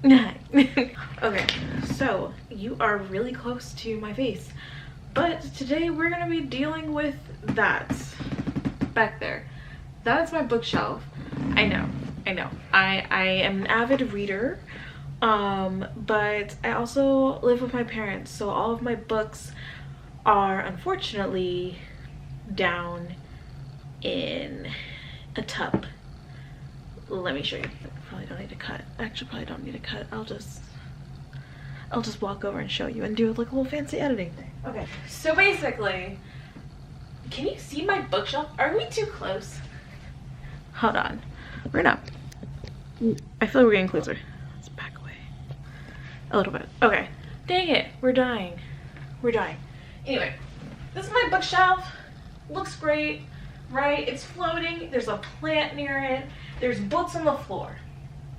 Okay, so you are really close to my face, but today we're gonna be dealing with that back there. That is my bookshelf. I know. I am an avid reader, but I also live with my parents, so all of my books are unfortunately down in a tub. Let me show you. Probably don't need to cut. Actually, probably don't need to cut. I'll just walk over and show you and do like a little fancy editing thing. Okay, so basically, can you see my bookshelf? Are we too close? Hold on. We're not. I feel like we're getting closer. Let's back away a little bit. Okay. Dang it. We're dying. Anyway, this is my bookshelf. Looks great, right? It's floating. There's a plant near it. There's books on the floor.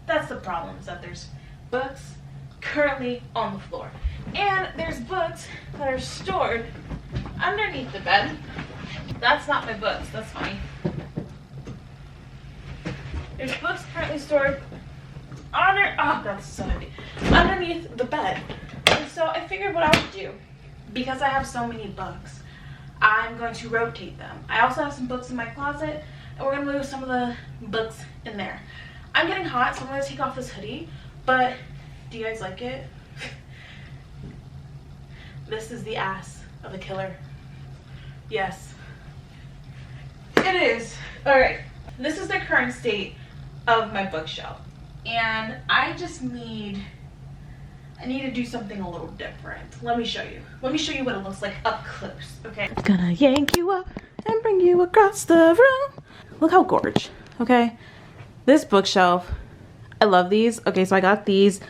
That's the problem, is that there's books currently on the floor. And there's books that are stored underneath the bed. That's not my books. That's funny. There's books currently stored that's so heavy, underneath the bed. And so I figured what I would do, because I have so many books, I'm going to rotate them. I also have some books in my closet, and we're gonna move some of the books in there. I'm getting hot, so I'm gonna take off this hoodie, but do you guys like it? This is the ass of a killer. Yes, it is. All right, this is the current state of my bookshelf, and I need to do something a little different. Let me show you what it looks like up close. Okay, gonna yank you up and bring you across the room. Look how gorgeous. Okay, this bookshelf, I love these. Okay, so I got these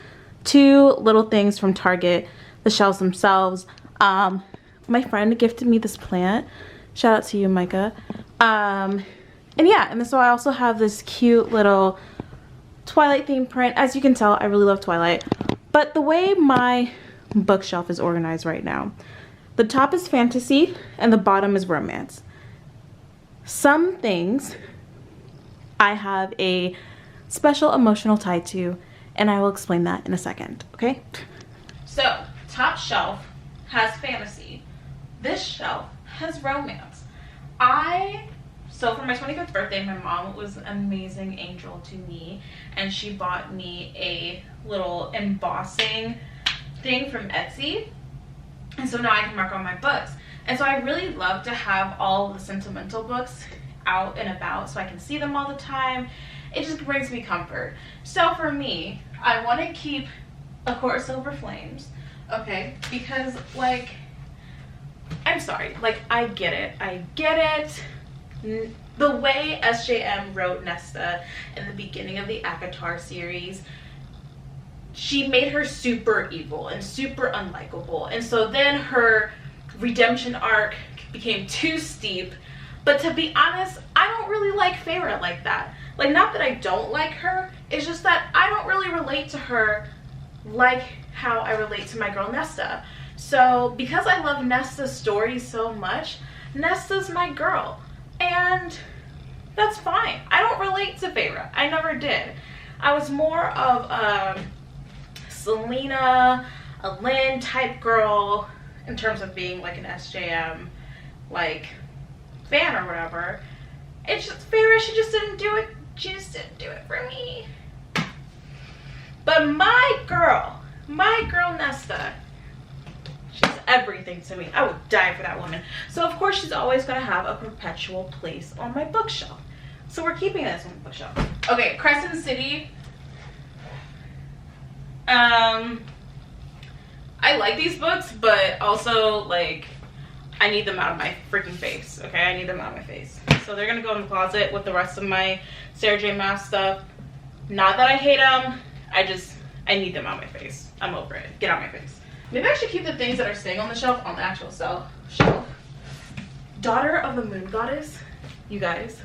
two little things from Target, the shelves themselves. My friend gifted me this plant. Shout out to you, Micah. And yeah, and so I also have this cute little Twilight theme print. As you can tell, I really love Twilight. But the way my bookshelf is organized right now, the top is fantasy and the bottom is romance. Some things I have a special emotional tie to, and I will explain that in a second, okay? So, top shelf has fantasy. This shelf has romance. So for my 25th birthday, my mom was an amazing angel to me, and she bought me a little embossing thing from Etsy. And so now I can mark on my books. And so I really love to have all the sentimental books out and about so I can see them all the time. It just brings me comfort. So for me, I want to keep A Court of Silver Flames, okay? Because, like, I'm sorry, like, I get it. The way SJM wrote Nesta in the beginning of the ACOTAR series, she made her super evil and super unlikable, and so then her redemption arc became too steep. But to be honest, I don't really like Feyre like that. Like, not that I don't like her, it's just that I don't really relate to her like how I relate to my girl Nesta. So because I love Nesta's story so much, Nesta's my girl. And that's fine. I don't relate to Feyre. I never did. I was more of a Selena, a Lynn type girl in terms of being like an SJM like fan or whatever. It's just Feyre, she just didn't do it. She just didn't do it for me. But my girl Nesta, she's everything to me. I would die for that woman. So of course she's always gonna have a perpetual place on my bookshelf. So we're keeping this on the bookshelf. Okay, Crescent City. I like these books, but also like I need them out of my freaking face. Okay, I need them out of my face. So they're gonna go in the closet with the rest of my Sarah J Maas stuff. Not that I hate them, I need them out of my face. I'm over it. Get out of my face. Maybe I should keep the things that are staying on the shelf on the actual shelf. Daughter of the Moon Goddess, you guys.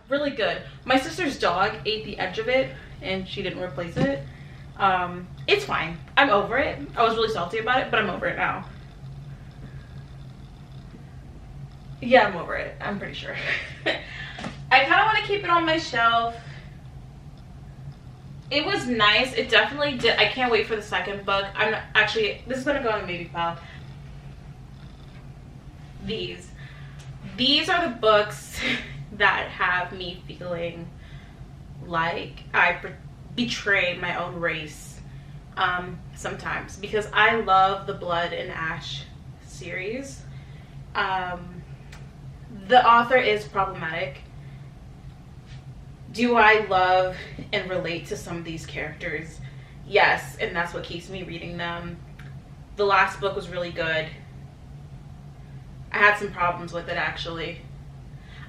Really good. My sister's dog ate the edge of it and she didn't replace it. It's fine. I'm over it. I was really salty about it, but I'm over it now. Yeah, I'm over it. I'm pretty sure. I kind of want to keep it on my shelf. It was nice. It definitely did. I can't wait for the second book. I'm not, actually, this is gonna go on a maybe pile. These are the books that have me feeling like I betray my own race sometimes, because I love the Blood and Ash series. The author is problematic. Do I love and relate to some of these characters? Yes, and that's what keeps me reading them. The last book was really good. I had some problems with it, actually.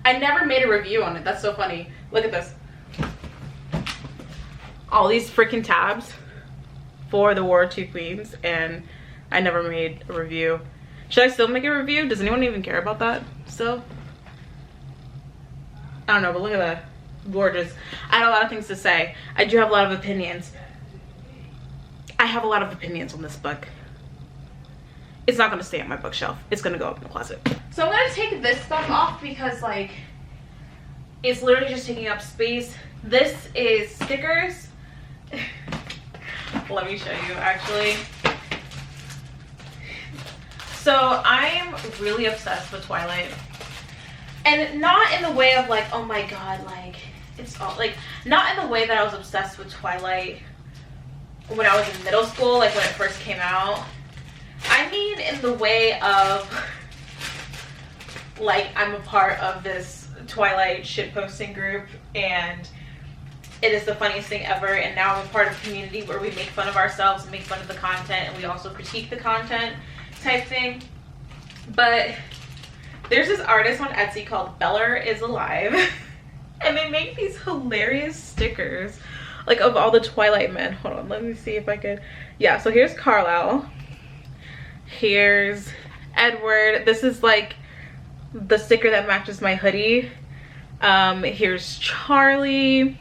I never made a review on it. That's so funny. Look at this. All these freaking tabs for the War of Two Queens, and I never made a review. Should I still make a review? Does anyone even care about that still? I don't know, but look at that. Gorgeous. I had a lot of things to say. I do have a lot of opinions. I have a lot of opinions on this book. It's not going to stay on my bookshelf. It's going to go up in the closet. So I'm going to take this stuff off because, like, it's literally just taking up space. This is stickers. Let me show you, actually. So I'm really obsessed with Twilight. And not in the way of, like, oh my god, like, it's all, like, not in the way that I was obsessed with Twilight when I was in middle school, like when it first came out. I mean in the way of, like, I'm a part of this Twilight shitposting group, and it is the funniest thing ever, and now I'm a part of a community where we make fun of ourselves and make fun of the content, and we also critique the content type thing. But there's this artist on Etsy called Beller is Alive, and they make these hilarious stickers, like, of all the Twilight men. Hold on, let me see if I could. Yeah, so here's Carlisle. Here's Edward. This is like the sticker that matches my hoodie. Here's Charlie.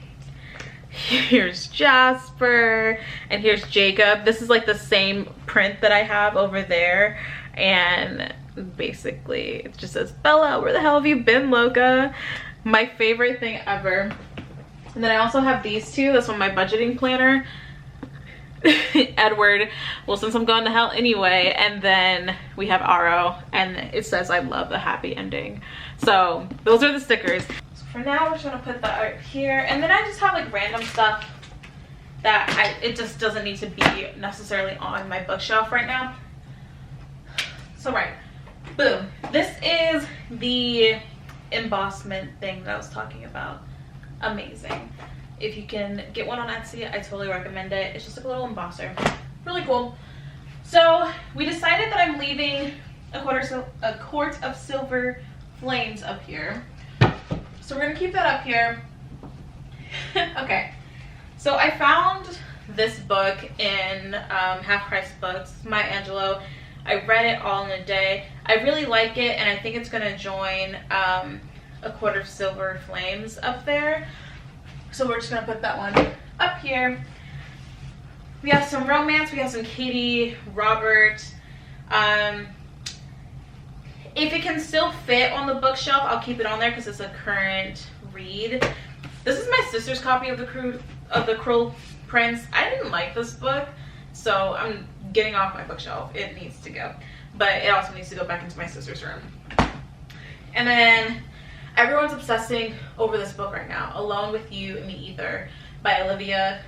Here's Jasper. And here's Jacob. This is like the same print that I have over there. And basically it just says, Bella, where the hell have you been, Loca? My favorite thing ever. And then I also have these two. This one, my budgeting planner. Edward, well, since I'm going to hell anyway. And then we have Aro, and it says I love the happy ending. So those are the stickers. So for now we're just gonna put that art here, and then I just have like random stuff that it just doesn't need to be necessarily on my bookshelf right now. So right, boom, this is the embossment thing that I was talking about. Amazing. If you can get one on Etsy, I totally recommend it. It's just like a little embosser. Really cool. So we decided that I'm leaving a quart of silver flames up here. So we're gonna keep that up here. Okay. So I found this book in Half Price Books, Maya Angelou. I read it all in a day. I really like it, and I think it's gonna join a quart of silver flames up there. So we're just gonna put that one up here. We have some romance. We have some Katie, Robert. If it can still fit on the bookshelf, I'll keep it on there because it's a current read. This is my sister's copy of the Cruel Prince. I didn't like this book, so I'm getting off my bookshelf. It needs to go, but it also needs to go back into my sister's room. And then everyone's obsessing over this book right now, Alone with You in the Ether by Olivia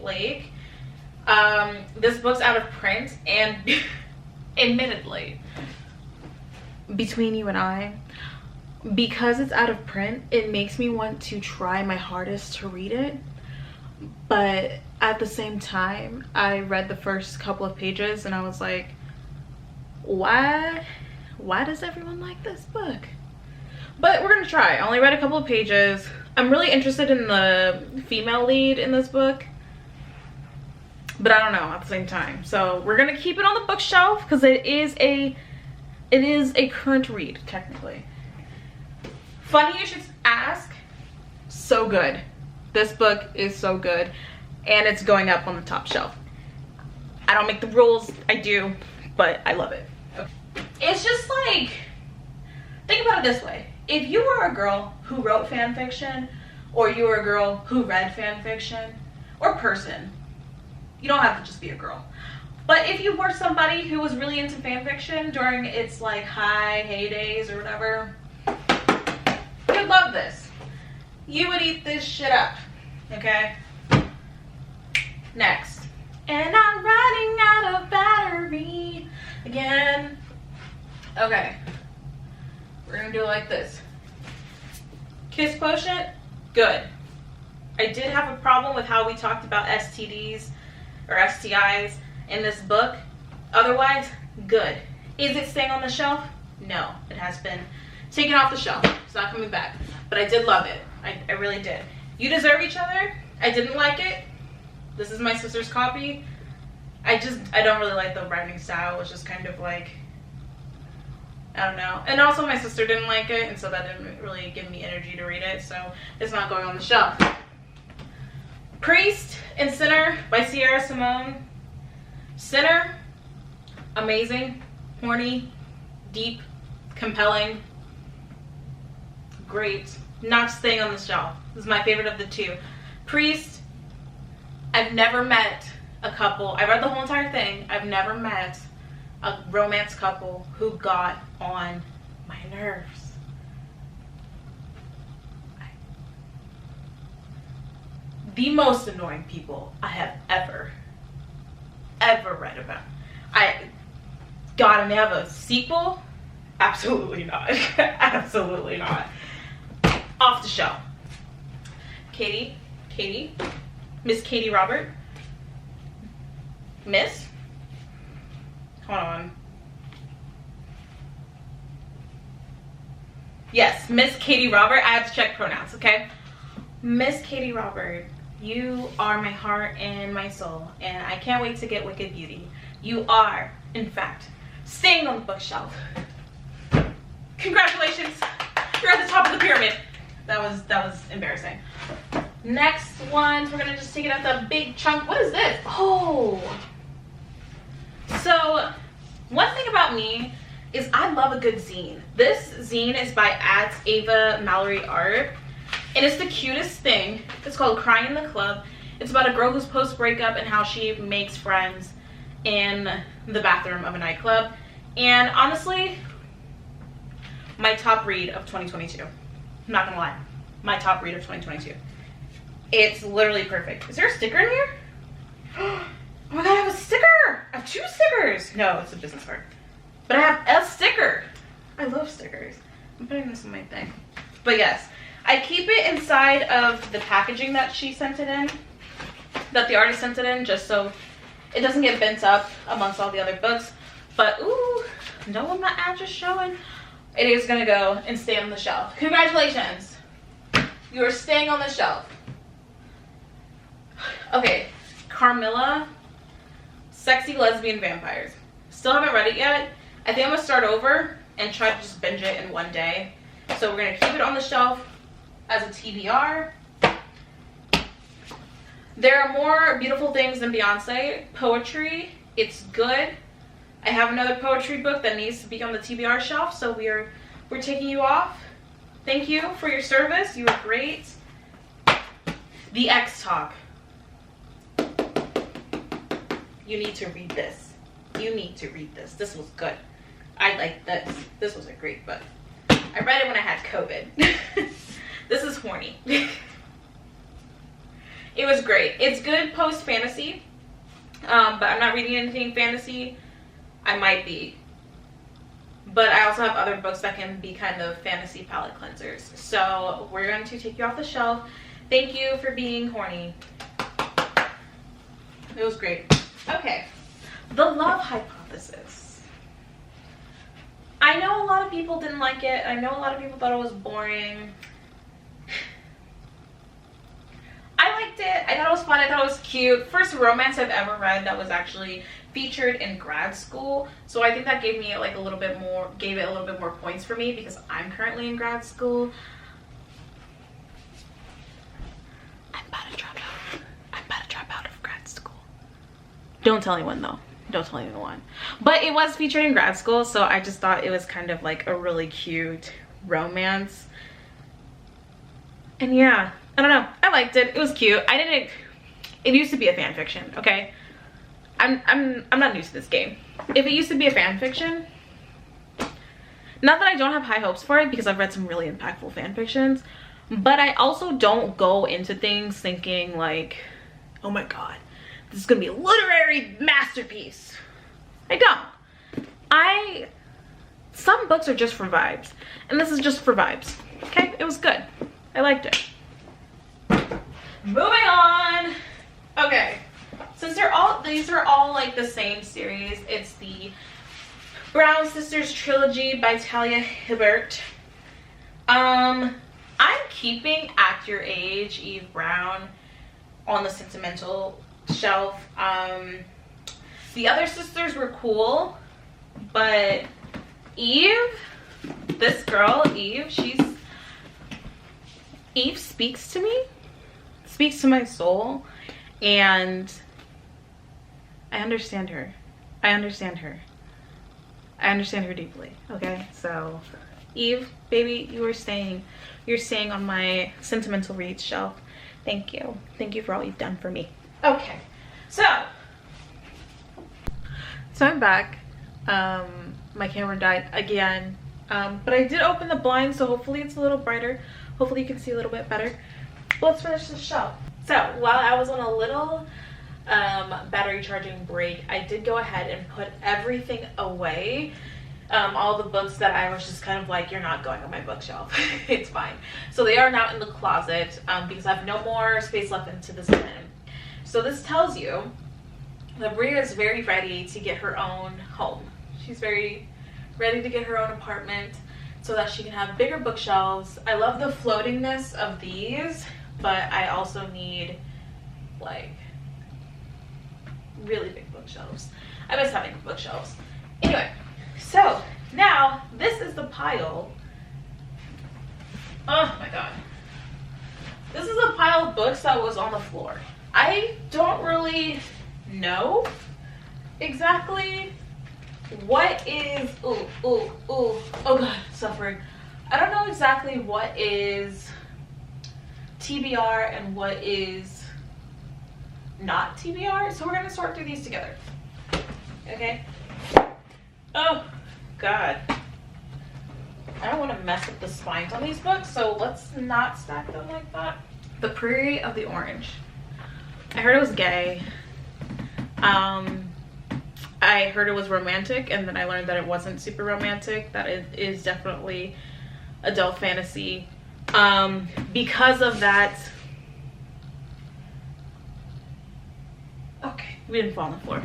Blake. This book's out of print, and admittedly, between you and I, because it's out of print, it makes me want to try my hardest to read it. But at the same time, I read the first couple of pages and I was like, why does everyone like this book? But we're gonna try. I only read a couple of pages. I'm really interested in the female lead in this book, but I don't know at the same time. So we're gonna keep it on the bookshelf because it is a current read technically. Funny you should ask. So good. This book is so good, and it's going up on the top shelf. I don't make the rules. I do, but I love it. It's just like, think about it this way. If you were a girl who wrote fan fiction or you were a girl who read fan fiction, or person. You don't have to just be a girl. But if you were somebody who was really into fan fiction during its like heydays or whatever, you'd love this. You would eat this shit up, okay? Next. And I'm running out of battery again. Okay. We're gonna do it like this. Kiss quotient, good. I did have a problem with how we talked about STDs or STIs in this book. Otherwise, good. Is it staying on the shelf? No, it has been taken off the shelf. It's not coming back. But I did love it. I really did. You Deserve Each Other. I didn't like it. This is my sister's copy. I don't really like the writing style. It's just kind of like, I don't know. And also my sister didn't like it, and so that didn't really give me energy to read it, so it's not going on the shelf. Priest and Sinner by Sierra Simone. Sinner, amazing, horny, deep, compelling, great. Not staying on the shelf. This is my favorite of the two. Priest, I've never met a couple. I read the whole entire thing. I've never met a romance couple who got on my nerves. The most annoying people I have ever read about. And they have a sequel? Absolutely not. Absolutely not. Off the shelf. Katie, Miss Katie Robert. Miss? Hold on. Yes, Miss Katie Robert. I have to check pronouns, okay? Miss Katie Robert, you are my heart and my soul, and I can't wait to get Wicked Beauty. You are, in fact, staying on the bookshelf. Congratulations. You're at the top of the pyramid. That was embarrassing. Next ones, we're gonna just take it out the big chunk. What is this? Oh. So, one thing about me is I love a good zine. This zine is by @Ava Mallory Art, and it's the cutest thing. It's called Crying in the Club. It's about a girl who's post-breakup and how she makes friends in the bathroom of a nightclub. And honestly, my top read of 2022. I'm not gonna lie. My top read of 2022. It's literally perfect. Is there a sticker in here? Oh my god, I have a sticker! I have 2 stickers! No, it's a business card. But I have a sticker! I love stickers. I'm putting this in my thing. But yes, I keep it inside of the packaging that she sent it in. That the artist sent it in, just so it doesn't get bent up amongst all the other books. But ooh, no, I'm not just showing. It is gonna go and stay on the shelf. Congratulations! You are staying on the shelf. Okay, Carmilla, Sexy Lesbian Vampires. Still haven't read it yet. I think I'm gonna start over and try to just binge it in one day. So we're gonna keep it on the shelf as a TBR. There are more beautiful things than Beyonce. Poetry, it's good. I have another poetry book that needs to be on the TBR shelf, so we're taking you off. Thank you for your service. You were great. The X Talk. You need to read this. You need to read this. This was good. I like this. This was a great book. I read it when I had COVID. This is horny. It was great. It's good post-fantasy, but I'm not reading anything fantasy. I might be. But I also have other books that can be kind of fantasy palette cleansers. So we're going to take you off the shelf. Thank you for being horny. It was great. Okay. The Love Hypothesis. I know a lot of people didn't like it. I know a lot of people thought it was boring. I liked it. I thought it was fun. I thought it was cute. First romance I've ever read that was actually featured in grad school. So I think that gave me like a little bit more, gave it a little bit more points for me because I'm currently in grad school. I'm about to drop out. I'm about to drop out of grad school. Don't tell anyone though. Don't tell anyone. But it was featured in grad school, so I just thought it was kind of like a really cute romance. And yeah, I don't know. I liked it. It was cute. It used to be a fan fiction, okay? I'm not new to this game. If it used to be a fan fiction, not that I don't have high hopes for it because I've read some really impactful fan fictions, but I also don't go into things thinking like, oh my god, this is gonna be a literary masterpiece. I don't. Some books are just for vibes, and this is just for vibes. Okay, it was good. I liked it. Moving on. Okay, since these are all like the same series, it's the Brown Sisters trilogy by Talia Hibbert. I'm keeping Act Your Age, Eve Brown, on the sentimental shelf. The other sisters were cool, but Eve, this girl, Eve speaks to me, speaks to my soul, and I understand her. I understand her deeply, okay? So, Eve, baby, you're staying on my sentimental reads shelf. Thank you. Thank you for all you've done for me. Okay, so I'm back. My camera died again, but I did open the blind, so hopefully it's a little brighter. Hopefully you can see a little bit better. But let's finish this shelf. So while I was on a little battery charging break, I did go ahead and put everything away. All the books that I was just kind of like, you're not going on my bookshelf. It's fine. So they are now in the closet because I have no more space left into this bin. So this tells you that Bria is very ready to get her own home. She's very ready to get her own apartment so that she can have bigger bookshelves. I love the floatingness of these, but I also need like really big bookshelves. I miss having bookshelves. Anyway, so now this is the pile. Oh my god. This is a pile of books that was on the floor. I don't really know exactly what is, oh god, suffering. I don't know exactly what is TBR and what is not TBR, so we're gonna sort through these together. Okay? Oh god, I don't want to mess up the spines on these books, so let's not stack them like that. The Prairie of the Orange. I heard it was gay. I heard it was romantic, and then I learned that it wasn't super romantic, that it is definitely adult fantasy. Because of that, okay, we didn't fall on the floor.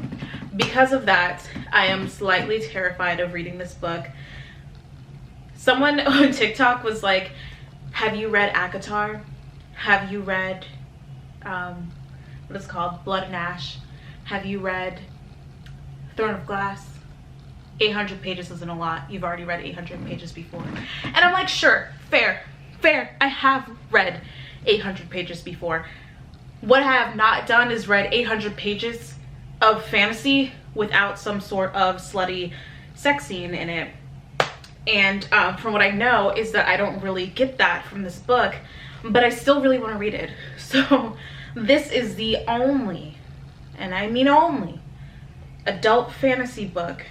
Because of that, I am slightly terrified of reading this book. Someone on TikTok was like, have you read ACOTAR? Have you read, what is it called? Blood and Ash? Have you read Throne of Glass? 800 pages isn't a lot. You've already read 800 pages before. And I'm like, sure, fair. I have read 800 pages before. What I have not done is read 800 pages of fantasy without some sort of slutty sex scene in it. And from what I know is that I don't really get that from this book, but I still really want to read it. So this is the only, and I mean only, adult fantasy book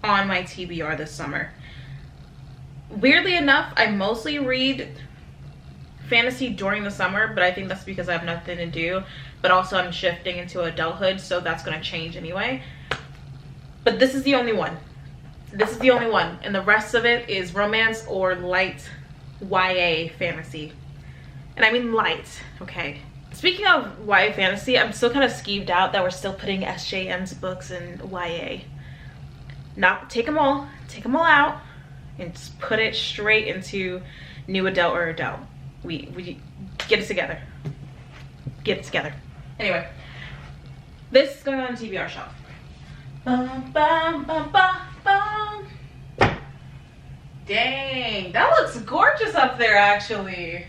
on my TBR this summer. Weirdly enough, I mostly read fantasy during the summer, but I think that's because I have nothing to do, but also I'm shifting into adulthood, so that's going to change anyway. But this is the only one. This is the only one, and the rest of it is romance or light YA fantasy. And I mean light, okay? Speaking of YA fantasy, I'm still kind of skeeved out that we're still putting SJM's books in YA. Not take them all out, and just put it straight into new adult or adult. We get it together. Get it together. Anyway, this is going on the TBR shelf. Bum, bum, bum, bum, bum. Dang, that looks gorgeous up there actually.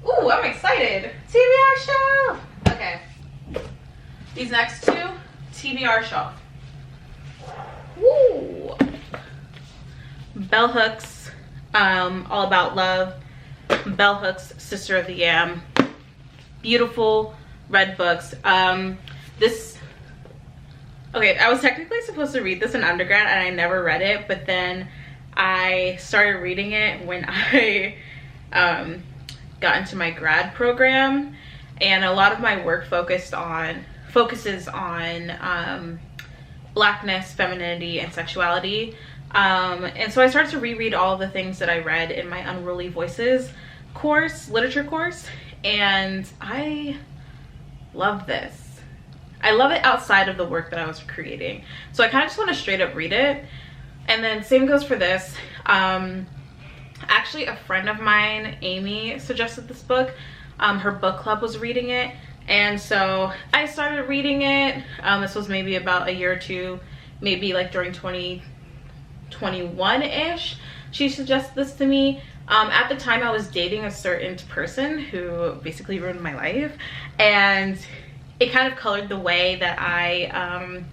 Ooh, I'm excited. TBR shelf. Okay. These next two, TBR shelf. Woo. Bell Hooks, All About Love. Bell Hooks' Sister of the Yam. Beautiful red books. Okay, I was technically supposed to read this in undergrad and I never read it, but then I started reading it when I got into my grad program, and a lot of my work focuses on Blackness, femininity, and sexuality. And so I started to reread all of the things that I read in my Unruly Voices literature course, and I love this. I love it outside of the work that I was creating. So I kind of just want to straight up read it. And then same goes for this. Actually, a friend of mine, Amy, suggested this book. Her book club was reading it. And so I started reading it. This was maybe about a year or two, maybe like during 2021-ish. She suggested this to me. At the time, I was dating a certain person who basically ruined my life. And it kind of colored the way that I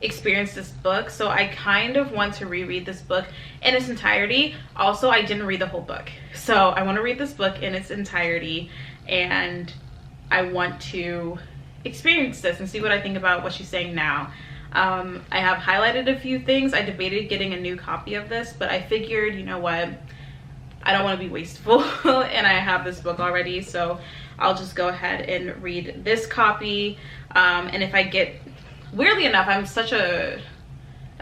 experienced this book. So I kind of want to reread this book in its entirety. Also, I didn't read the whole book. So I want to read this book in its entirety, and I want to experience this and see what I think about what she's saying now. I have highlighted a few things. I debated getting a new copy of this, but I figured, you know what? I don't want to be wasteful and I have this book already, so I'll just go ahead and read this copy. And if I get, weirdly enough, I'm such a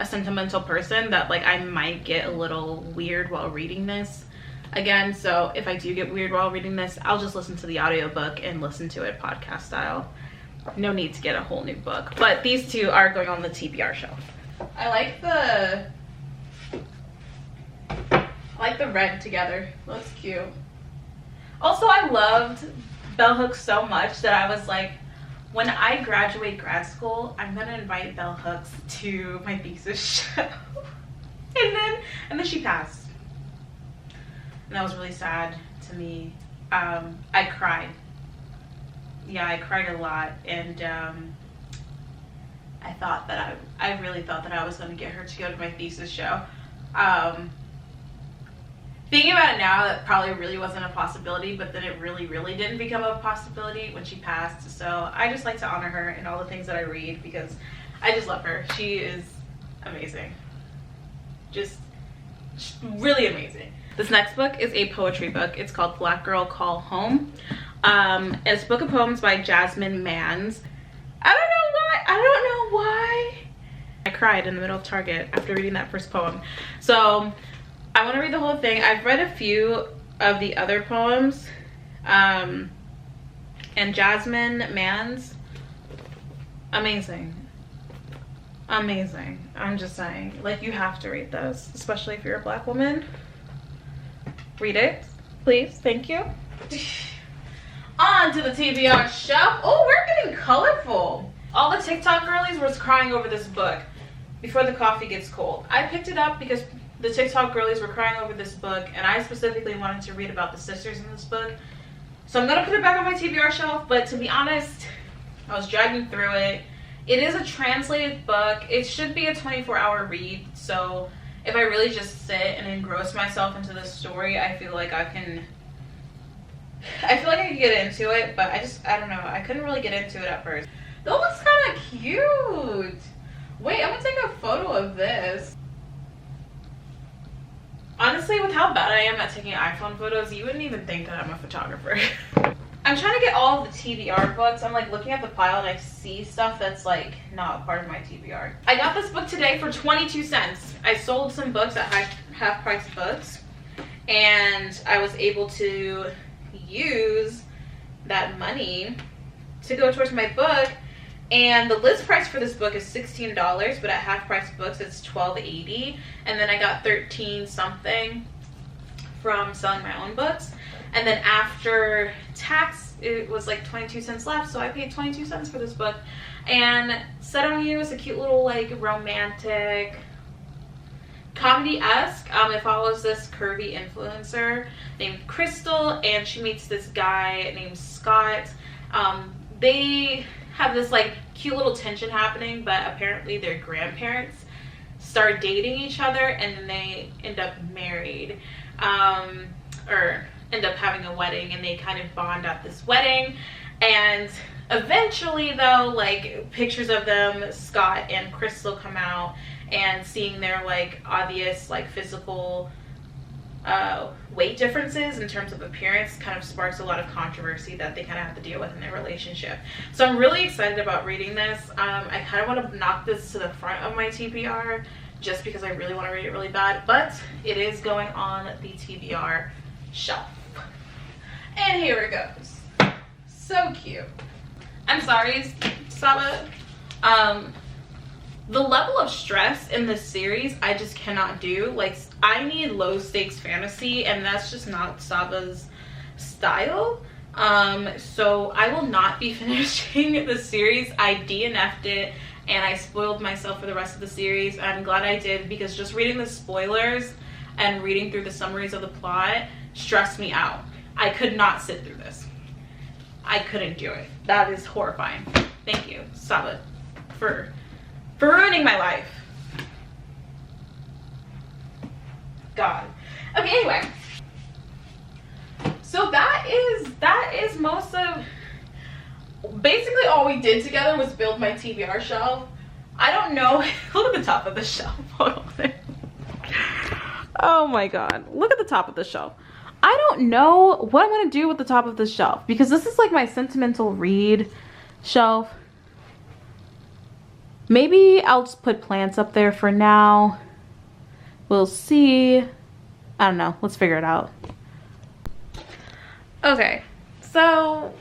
sentimental person that like I might get a little weird while reading this again. So if I do get weird while reading this, I'll just listen to the audiobook and listen to it podcast style. No need to get a whole new book. But these two are going on the TBR shelf. I like the red together. Looks cute. Also, I loved Bell Hooks so much that I was like, when I graduate grad school, I'm gonna invite Bell Hooks to my thesis show. and then she passed. And that was really sad to me. I cried. Yeah, I cried a lot, and I really thought that I was gonna get her to go to my thesis show. Thinking about it now, that probably really wasn't a possibility, but then it really, really didn't become a possibility when she passed. So I just like to honor her in all the things that I read because I just love her. She is amazing. Just really amazing. This next book is a poetry book. It's called Black Girl Call Home. It's a book of poems by Jasmine Mans. I don't know why. I cried in the middle of Target after reading that first poem. So I want to read the whole thing. I've read a few of the other poems. And Jasmine Mans, amazing. Amazing. I'm just saying, like, you have to read this, especially if you're a Black woman. Read it, please. Thank you. On to the TBR shelf. Oh, we're getting colorful. All the TikTok girlies was crying over this book before the coffee gets cold. I picked it up because the TikTok girlies were crying over this book, and I specifically wanted to read about the sisters in this book. So I'm gonna put it back on my TBR shelf, but to be honest, I was dragging through it. It is a translated book. It should be a 24-hour read, so if I really just sit and engross myself into the story, I feel like I can get into it, but I don't know. I couldn't really get into it at first. That looks kind of cute. Wait, I'm gonna take a photo of this. Honestly, with how bad I am at taking iPhone photos, you wouldn't even think that I'm a photographer. I'm trying to get all of the TBR books. I'm like looking at the pile and I see stuff that's like not part of my TBR. I got this book today for 22 cents. I sold some books at half price books, and I was able to use that money to go towards my book. And the list price for this book is $16, but at half price books it's $12.80, and then I got 13 something from selling my own books. And then after tax, it was like 22 cents left, so I paid 22 cents for this book. And Set on You is a cute little like romantic comedy-esque. It follows this curvy influencer named Crystal, and she meets this guy named Scott. They have this like cute little tension happening, but apparently their grandparents start dating each other, and then they end up married. Or end up having a wedding, and they kind of bond at this wedding. And eventually though, like, pictures of them, Scott and Crystal, come out, and seeing their like obvious like physical weight differences in terms of appearance kind of sparks a lot of controversy that they kind of have to deal with in their relationship. So I'm really excited about reading this. I kind of want to knock this to the front of my TBR just because I really want to read it really bad, but it is going on the TBR shelf. And here it goes. So cute. I'm sorry, Saba. The level of stress in this series I just cannot do. Like, I need low stakes fantasy, and that's just not Saba's style. So I will not be finishing the series. I DNF'd it and I spoiled myself for the rest of the series. I'm glad I did, because just reading the spoilers and reading through the summaries of the plot stressed me out. I could not sit through this. I couldn't do it. That is horrifying. Thank you, Saba, for ruining my life. God. Okay, anyway. So that is most of, basically all we did together was build my TBR shelf. I don't know. Look at the top of the shelf. Hold on. Oh my God. Look at the top of the shelf. I don't know what I'm going to do with the top of the shelf, because this is like my sentimental read shelf. Maybe I'll just put plants up there for now. We'll see. I don't know. Let's figure it out. Okay, so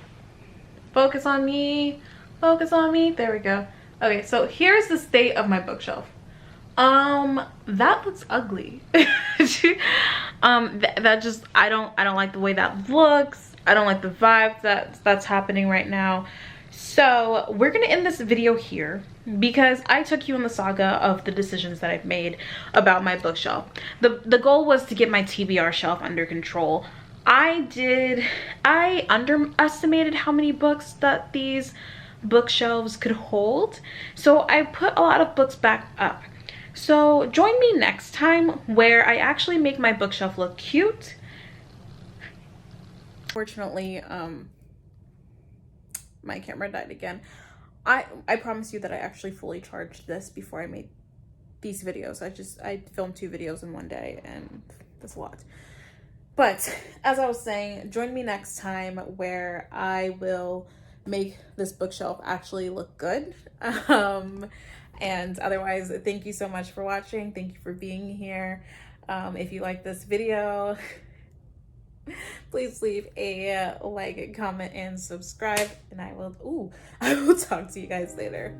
focus on me. Focus on me. There we go. Okay, so here's the state of my bookshelf. That looks ugly. That just, I don't like the way that looks. I don't like the vibe that's happening right now. So we're gonna end this video here, because I took you on the saga of the decisions that I've made about my bookshelf. The goal was to get my TBR shelf under control. I underestimated how many books that these bookshelves could hold, so I put a lot of books back up. So join me next time where I actually make my bookshelf look cute. Fortunately, my camera died again. I promise you that I actually fully charged this before I made these videos. I filmed 2 videos in one day, and that's a lot. But as I was saying, join me next time where I will make this bookshelf actually look good. And otherwise, thank you so much for watching. Thank you for being here. If you like this video, please leave a like, comment, and subscribe. And I will talk to you guys later.